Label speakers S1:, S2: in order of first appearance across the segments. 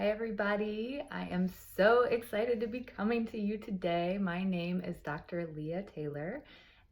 S1: Hi, everybody. I am so excited to be coming to you today. My name is Dr. Leah Taylor,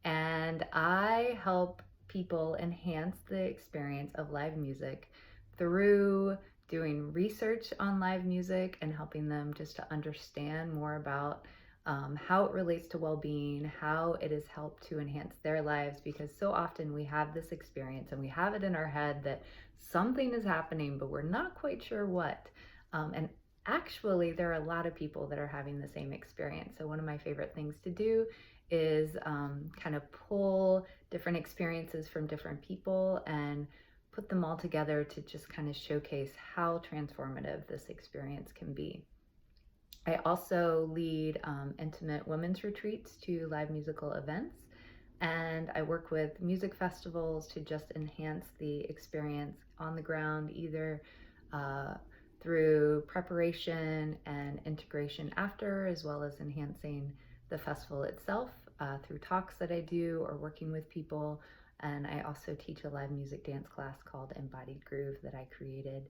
S1: and I help people enhance the experience of live music through doing research on live music and helping them just to understand more about how it relates to well-being, how it has helped to enhance their lives, because so often we have this experience and we have it in our head that something is happening, but we're not quite sure what. And actually, there are a lot of people that are having the same experience. So one of my favorite things to do is kind of pull different experiences from different people and put them all together to just kind of showcase how transformative this experience can be. I also lead intimate women's retreats to live musical events, and I work with music festivals to just enhance the experience on the ground, either uh, through preparation and integration after, as well as enhancing the festival itself through talks that I do or working with people. And I also teach a live music dance class called Embodied Groove that I created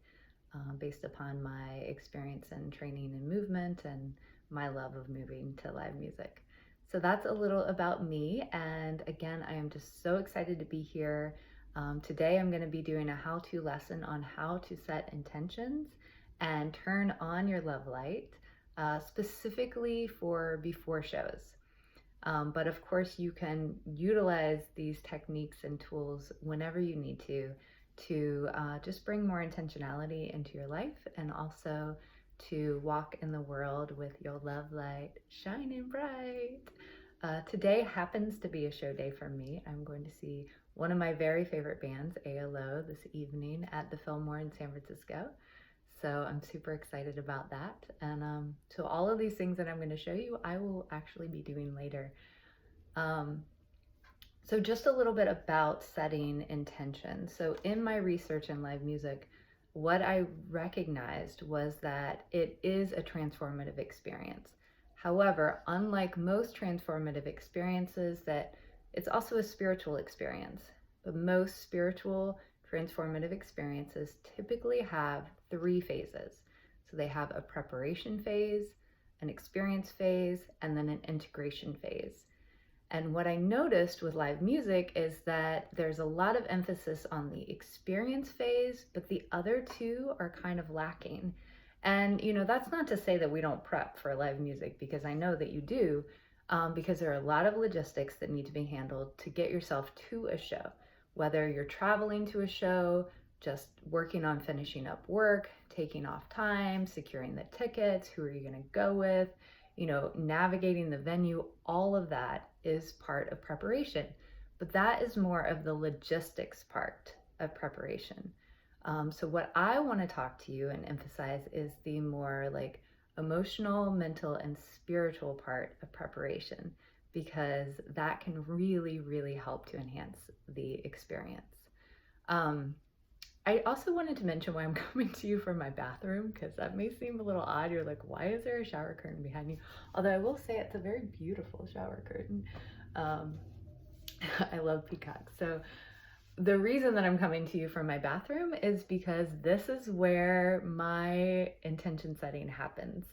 S1: based upon my experience in training and movement and my love of moving to live music. So that's a little about me. And again, I am just so excited to be here. Today, I'm going to be doing a how-to lesson on how to set intentions and turn on your love light, specifically for before shows. But of course, you can utilize these techniques and tools whenever you need to just bring more intentionality into your life and also to walk in the world with your love light shining bright. Today happens to be a show day for me. I'm going to see one of my very favorite bands, ALO, this evening at the Fillmore in San Francisco. So I'm super excited about that. And so all of these things that I'm going to show you, I will actually be doing later. So just a little bit about setting intention. So in my research in live music, what I recognized was that it is a transformative experience. However, unlike most transformative experiences, that it's also a spiritual experience. But most spiritual transformative experiences typically have 3 phases. So they have a preparation phase, an experience phase, and then an integration phase. And what I noticed with live music is that there's a lot of emphasis on the experience phase, but the other 2 are kind of lacking. And, that's not to say that we don't prep for live music, because I know that you do, because there are a lot of logistics that need to be handled to get yourself to a show. Whether you're traveling to a show, just working on finishing up work, taking off time, securing the tickets, who are you going to go with, navigating the venue, all of that is part of preparation. But that is more of the logistics part of preparation. So what I want to talk to you and emphasize is the more like emotional, mental, and spiritual part of preparation, because that can really, really help to enhance the experience. I also wanted to mention why I'm coming to you from my bathroom, because that may seem a little odd. You're like, why is there a shower curtain behind you? Although I will say it's a very beautiful shower curtain. I love peacocks. So the reason that I'm coming to you from my bathroom is because this is where my intention setting happens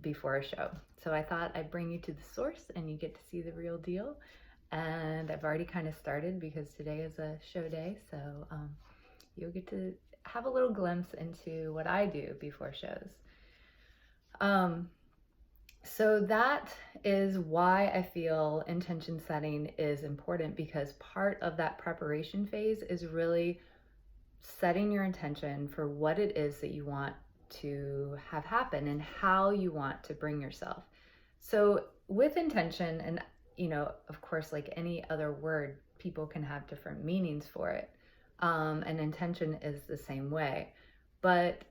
S1: before a show. So I thought I'd bring you to the source and you get to see the real deal. And I've already kind of started because today is a show day. So you'll get to have a little glimpse into what I do before shows. So that is why I feel intention setting is important, because part of that preparation phase is really setting your intention for what it is that you want to have happen and how you want to bring yourself. So with intention, and of course, like any other word, people can have different meanings for it. And intention is the same way. But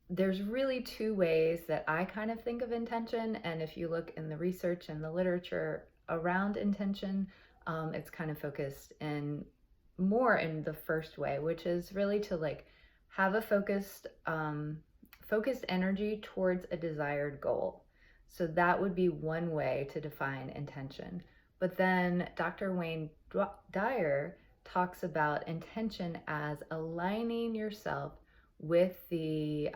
S1: there's really 2 ways that I kind of think of intention. And if you look in the research and the literature around intention, it's kind of focused more in the first way, which is really to like have a focused energy towards a desired goal. So that would be one way to define intention. But then Dr. Wayne Dyer talks about intention as aligning yourself with the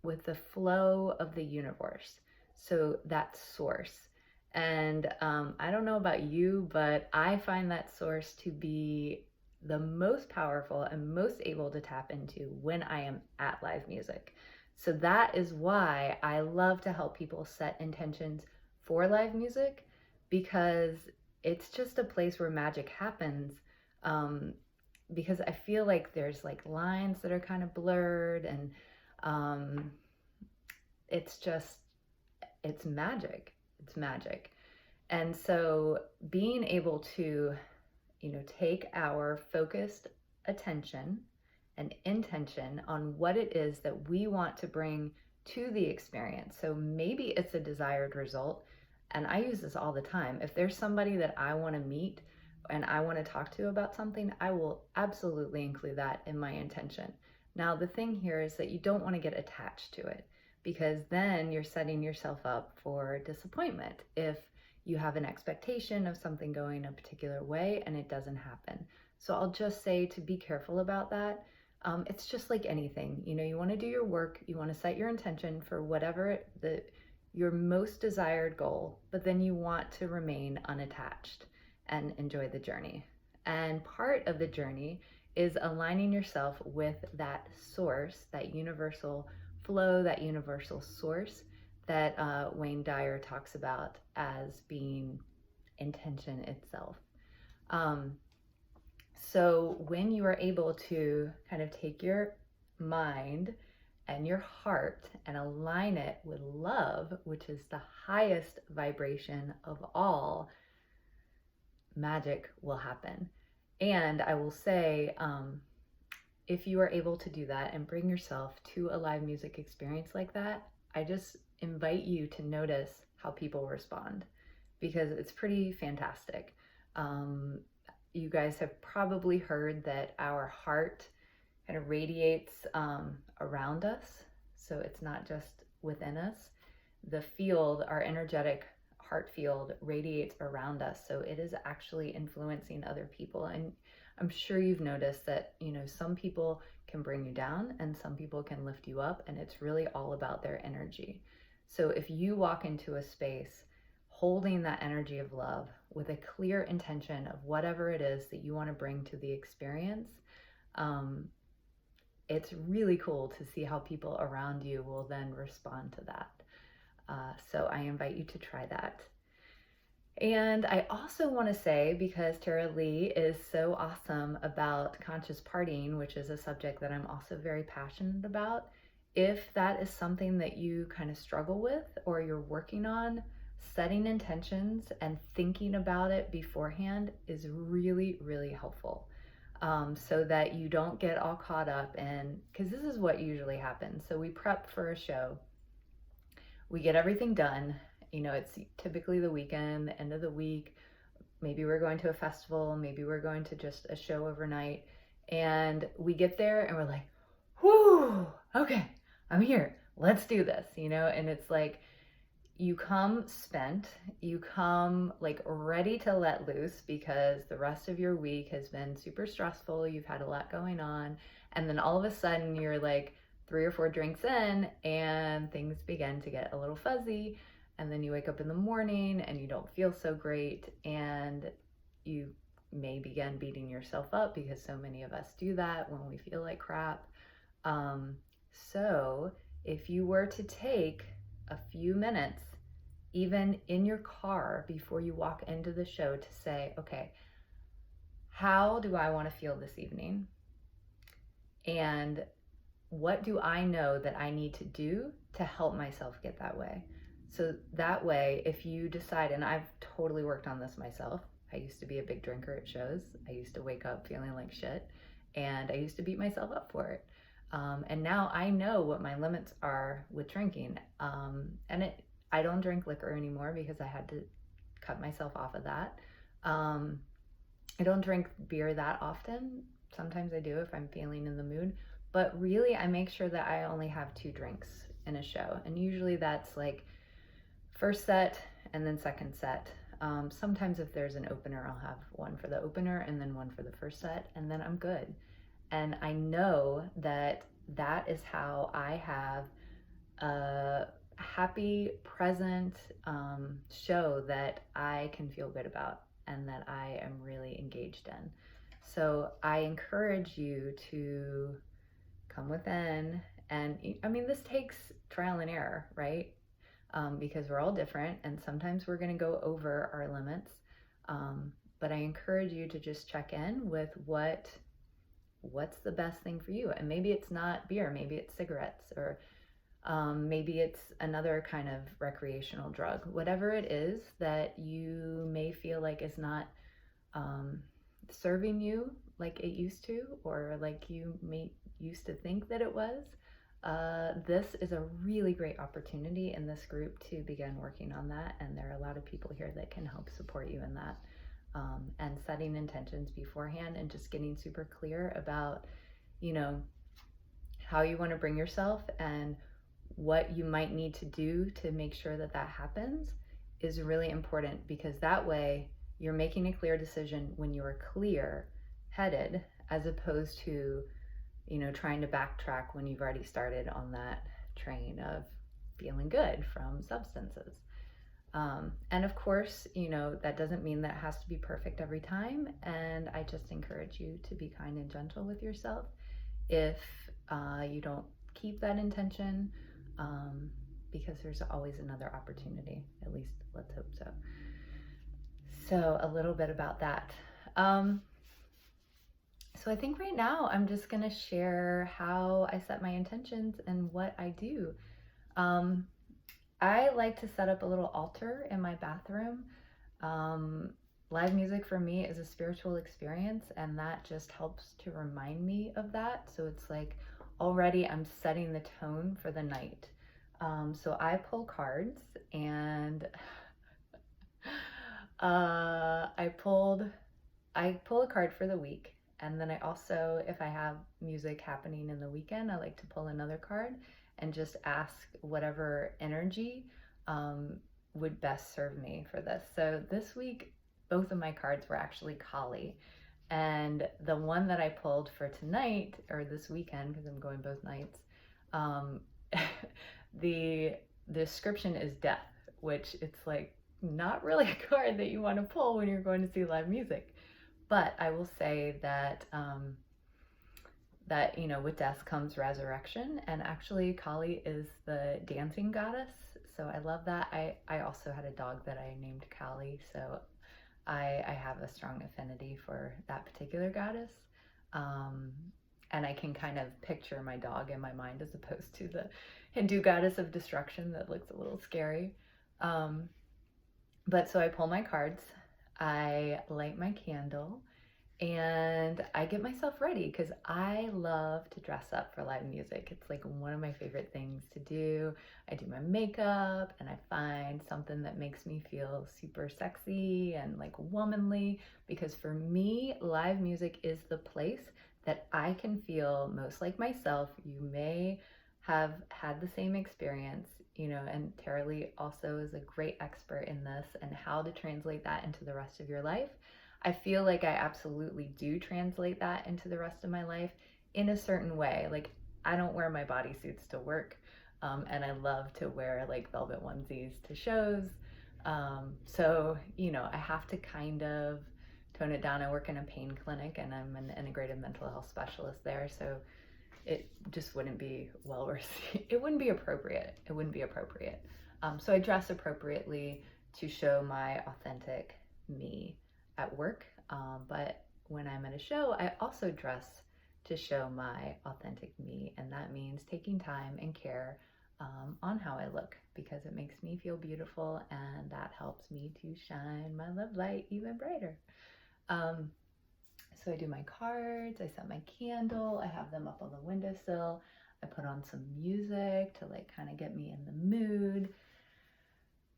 S1: with the flow of the universe. So that source. And I don't know about you, but I find that source to be the most powerful and most able to tap into when I am at live music. So that is why I love to help people set intentions for live music, because it's just a place where magic happens. Um, because I feel like there's like lines that are kind of blurred, and um, it's just, it's magic. It's magic. And so being able to, take our focused attention and intention on what it is that we want to bring to the experience. So maybe it's a desired result. And I use this all the time. If there's somebody that I want to meet and I want to talk to about something, I will absolutely include that in my intention. Now, the thing here is that you don't want to get attached to it, because then you're setting yourself up for disappointment if you have an expectation of something going a particular way and it doesn't happen. So I'll just say to be careful about that. It's just like anything, you want to do your work, you want to set your intention for whatever your most desired goal, but then you want to remain unattached and enjoy the journey. And part of the journey is aligning yourself with that source, that universal flow, that universal source that Wayne Dyer talks about as being intention itself. So when you are able to kind of take your mind and your heart and align it with love, which is the highest vibration of all, magic will happen. And I will say, if you are able to do that and bring yourself to a live music experience like that, I just invite you to notice how people respond, because it's pretty fantastic. You guys have probably heard that our heart kind of radiates around us. So it's not just within us. The field, our energetic heart field, radiates around us. So it is actually influencing other people. And I'm sure you've noticed that, some people can bring you down and some people can lift you up, and it's really all about their energy. So if you walk into a space holding that energy of love with a clear intention of whatever it is that you want to bring to the experience, it's really cool to see how people around you will then respond to that. So I invite you to try that. And I also want to say, because Tara Lee is so awesome about conscious partying, which is a subject that I'm also very passionate about, if that is something that you kind of struggle with or you're working on, setting intentions and thinking about it beforehand is really, really helpful. So that you don't get all caught up in, because this is what usually happens. So we prep for a show, we get everything done. It's typically the weekend, the end of the week. Maybe we're going to a festival, maybe we're going to just a show overnight. And we get there and we're like, whoo, okay, I'm here. Let's do this, and it's like, you come spent, you come like ready to let loose because the rest of your week has been super stressful. You've had a lot going on. And then all of a sudden you're like 3 or 4 drinks in and things begin to get a little fuzzy. And then you wake up in the morning and you don't feel so great. And you may begin beating yourself up, because so many of us do that when we feel like crap. So if you were to take a few minutes, even in your car before you walk into the show, to say, okay, how do I want to feel this evening? And what do I know that I need to do to help myself get that way? So that way, if you decide, and I've totally worked on this myself. I used to be a big drinker at shows. I used to wake up feeling like shit, and I used to beat myself up for it. And now I know what my limits are with drinking. I don't drink liquor anymore because I had to cut myself off of that. I don't drink beer that often. Sometimes I do if I'm feeling in the mood, but really I make sure that I only have 2 drinks in a show. And usually that's like first set and then second set. Sometimes if there's an opener, I'll have one for the opener and then one for the first set, and then I'm good. And I know that that is how I have a happy, present show that I can feel good about and that I am really engaged in. So I encourage you to come within. And I mean, this takes trial and error, right? Because we're all different and sometimes we're going to go over our limits. But I encourage you to just check in with what's the best thing for you. And maybe it's not beer, maybe it's cigarettes, or maybe it's another kind of recreational drug. Whatever it is that you may feel like is not um, serving you like it used to, or like you may used to think that it was, this is a really great opportunity in this group to begin working on that. And there are a lot of people here that can help support you in that. And setting intentions beforehand and just getting super clear about, you know, how you want to bring yourself and what you might need to do to make sure that that happens is really important, because that way you're making a clear decision when you are clear headed, as opposed to, you know, trying to backtrack when you've already started on that train of feeling good from substances. And of course, you know, that doesn't mean that has to be perfect every time. And I just encourage you to be kind and gentle with yourself if you don't keep that intention, because there's always another opportunity. At least let's hope so. So a little bit about that. So I think right now I'm just going to share how I set my intentions and what I do. I like to set up a little altar in my bathroom. Live music for me is a spiritual experience, and that just helps to remind me of that. So it's like already I'm setting the tone for the night. So I pull cards, and I pull a card for the week. And then I also, if I have music happening in the weekend, I like to pull another card and just ask whatever energy would best serve me for this. So this week, both of my cards were actually Kali. And the one that I pulled for tonight, or this weekend, because I'm going both nights, the description is death, which it's like not really a card that you want to pull when you're going to see live music. But I will say that that, you know, with death comes resurrection, and actually Kali is the dancing goddess, so I love that. I also had a dog that I named Kali, so I have a strong affinity for that particular goddess. And I can kind of picture my dog in my mind as opposed to the Hindu goddess of destruction that looks a little scary. But so I pull my cards, I light my candle, and I get myself ready because I love to dress up for live music. It's like one of my favorite things to do. I do my makeup and I find something that makes me feel super sexy and like womanly, because for me, live music is the place that I can feel most like myself. You may have had the same experience, you know, and Tara Lee also is a great expert in this and how to translate that into the rest of your life. I feel like I absolutely do translate that into the rest of my life in a certain way. Like, I don't wear my bodysuits to work, and I love to wear like velvet onesies to shows. So, you know, I have to kind of tone it down. I work in a pain clinic and I'm an integrated mental health specialist there. So it just wouldn't be well received. It wouldn't be appropriate. It wouldn't be appropriate. So I dress appropriately to show my authentic me at work, but when I'm at a show, I also dress to show my authentic me, and that means taking time and care on how I look, because it makes me feel beautiful, and that helps me to shine my love light even brighter. So I do my cards, I set my candle, I have them up on the windowsill, I put on some music to like kind of get me in the mood.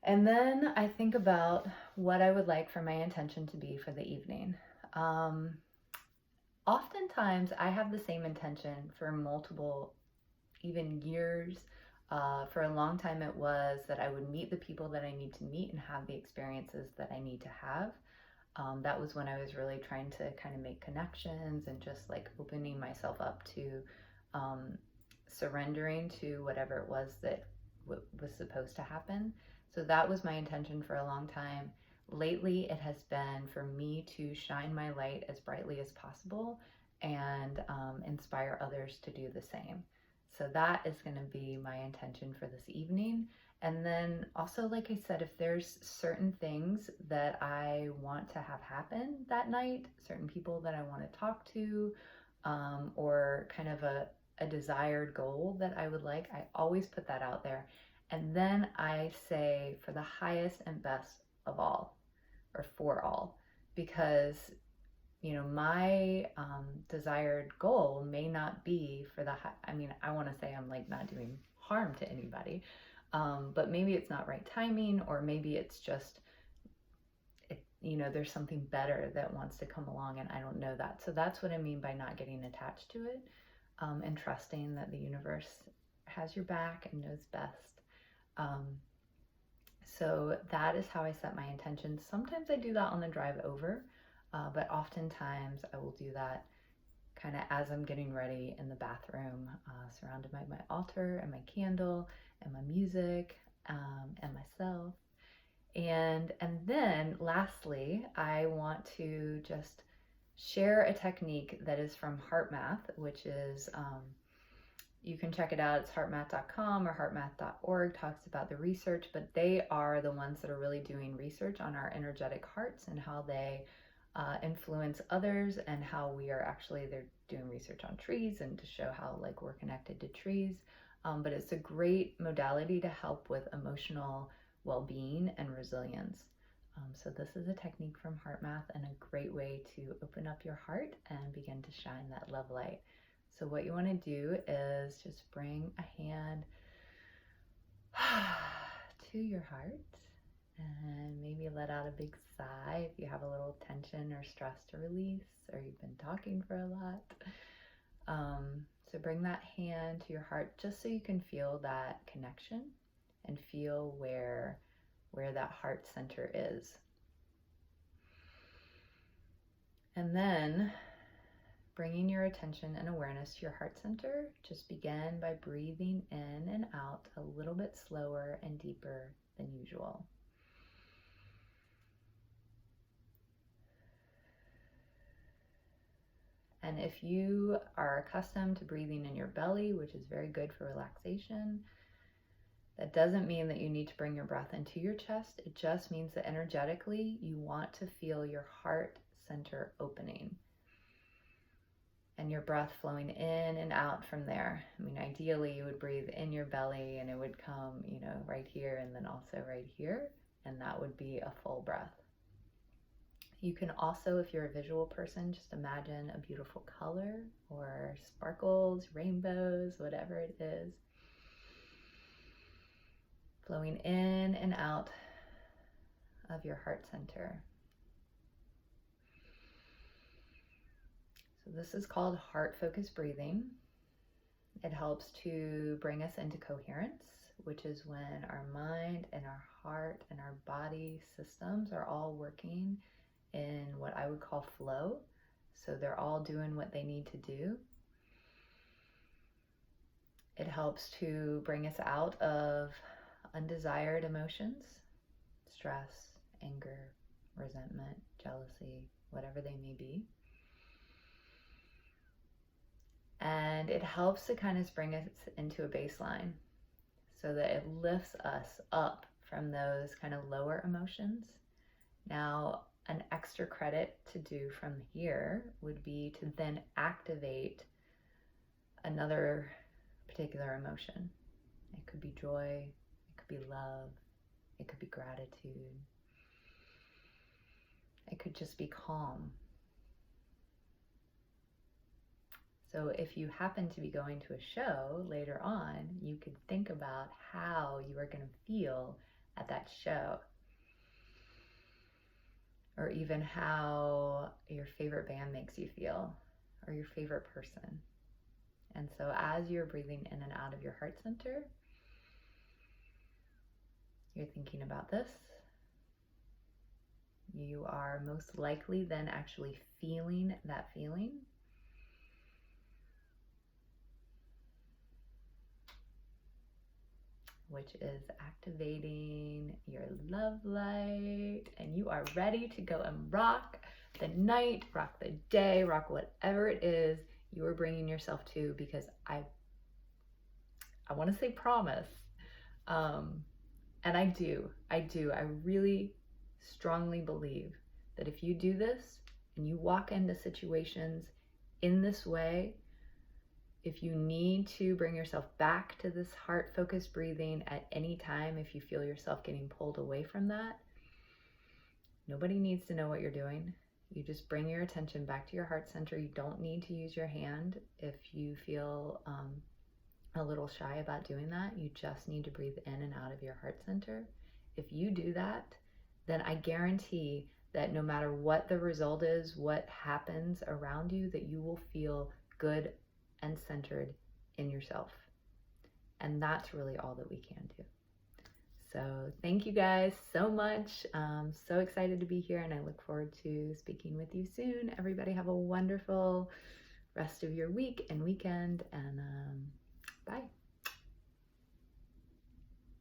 S1: And then I think about what I would like for my intention to be for the evening. Oftentimes I have the same intention for multiple, even years. For a long time it was that I would meet the people that I need to meet and have the experiences that I need to have. That was when I was really trying to kind of make connections and just like opening myself up to surrendering to whatever it was that was supposed to happen. So that was my intention for a long time. Lately, it has been for me to shine my light as brightly as possible and inspire others to do the same. So that is going to be my intention for this evening. And then also, like I said, if there's certain things that I want to have happen that night, certain people that I want to talk to, or kind of a desired goal that I would like, I always put that out there. And then I say for the highest and best of all, or for all, because my desired goal may not be for the I mean, I want to say I'm like not doing harm to anybody, but maybe it's not right timing, or maybe it's just there's something better that wants to come along and I don't know that. So that's what I mean by not getting attached to it, and trusting that the universe has your back and knows best. So that is how I set my intentions. Sometimes I do that on the drive over, but oftentimes I will do that kind of as I'm getting ready in the bathroom, surrounded by my altar and my candle and my music, and myself. And then lastly, I want to just share a technique that is from HeartMath, which is, you can check it out. It's heartmath.com or heartmath.org, talks about the research, but they are the ones that are really doing research on our energetic hearts and how they influence others, and how we are actually, they're doing research on trees and to show how like we're connected to trees. But it's a great modality to help with emotional well-being and resilience. So this is a technique from HeartMath and a great way to open up your heart and begin to shine that love light. So what you want to do is just bring a hand to your heart and maybe let out a big sigh if you have a little tension or stress to release, or you've been talking for a lot. So bring that hand to your heart just so you can feel that connection and feel where that heart center is. And then bringing your attention and awareness to your heart center, just begin by breathing in and out a little bit slower and deeper than usual. And if you are accustomed to breathing in your belly, which is very good for relaxation, that doesn't mean that you need to bring your breath into your chest. It just means that energetically you want to feel your heart center opening and your breath flowing in and out from there. I mean, ideally you would breathe in your belly and it would come, right here and then also right here, and that would be a full breath. You can also, if you're a visual person, just imagine a beautiful color or sparkles, rainbows, whatever it is, flowing in and out of your heart center. So this is called heart-focused breathing. It helps to bring us into coherence, which is when our mind and our heart and our body systems are all working in what I would call flow. So they're all doing what they need to do. It helps to bring us out of undesired emotions, stress, anger, resentment, jealousy, whatever they may be. And it helps to kind of bring us into a baseline so that it lifts us up from those kind of lower emotions. Now, an extra credit to do from here would be to then activate another particular emotion. It could be joy, it could be love, it could be gratitude, it could just be calm. So if you happen to be going to a show later on, you could think about how you are going to feel at that show, or even how your favorite band makes you feel, or your favorite person. And so as you're breathing in and out of your heart center, you're thinking about this. You are most likely then actually feeling that feeling. which is activating your love light, and you are ready to go and rock the night, rock the day, rock whatever it is you are bringing yourself to, because I want to say promise, and I really strongly believe that if you do this and you walk into situations in this way, if you need to bring yourself back to this heart-focused breathing at any time, if you feel yourself getting pulled away from that, nobody needs to know what you're doing. You just bring your attention back to your heart center. You don't need to use your hand if you feel a little shy about doing that. You just need to breathe in and out of your heart center. If you do that, then I guarantee that no matter what the result is, what happens around you, that you will feel good and centered in yourself. And that's really all that we can do. So thank you guys so much. I'm so excited to be here, and I look forward to speaking with you soon. Everybody have a wonderful rest of your week and weekend, and bye.